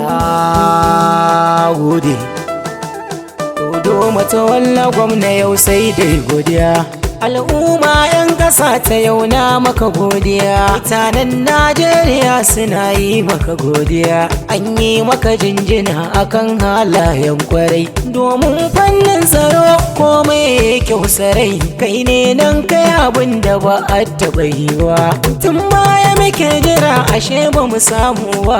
na gode. Dodo matawalla gwamna yau sai dai godiya. Al'umma 'yan ƙasa ta yau na maka godiya. Mutanen Najeriya suna yi maka godiya. An yi maka jinjina akan halayen kwarai, domin fannin tsaro komai kyau sarai. Kai ne nan kai abin da ba a taɓa yi ba. Tun baya muke jira ashe ba mu samu ba,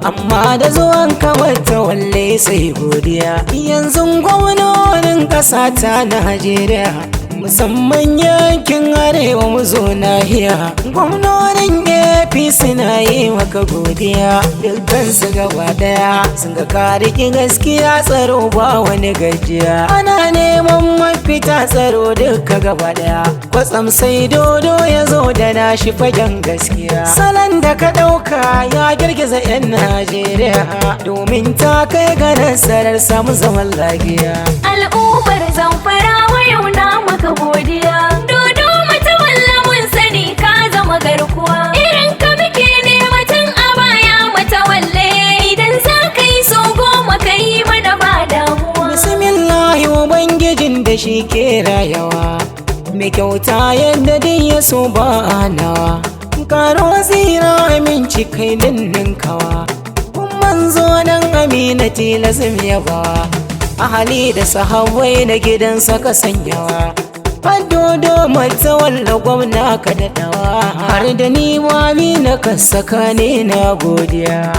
amma da zuwan kawai ta walle sai godiya. Yanzu gwamnonin ƙasa ta Najeriya, musamman yankin arewa mu zo nahiya, gwamnonin APC na yi maka godiya. Dukkan su gaba daya sun ga ka riƙe gaskiya, tsaro ba wani gajiya. Ana neman mafita tsaro duka gaba daya, kwatsam sai dodo ya zo da nashi fagen gaskiya. Salon da ka ɗauka ya girgiza 'yan Najeriya, domin ta kai ga nasarar samu zaman lafiya. Al'ummar Zamfarawa yau na maka godiya. Dodo matawalla mun sani ka zama garkuwa. Irin ka muke nema tun a baya matawalle. Idan za ka yi so goma ka yi mana ba damuwa. Bismillahi ubangijin da shi ke rayawa, mai kyauta yadda dai ya so ba a nawa. Karo zira aminci kai ninninkawa, kun manzo nan amina tilasim yabawa. Ahali da sahabbai na gidansa ka sanyawa, dodo matawalla gwamna ka daɗawa. Har da ni mami na ka saka ne na godiya.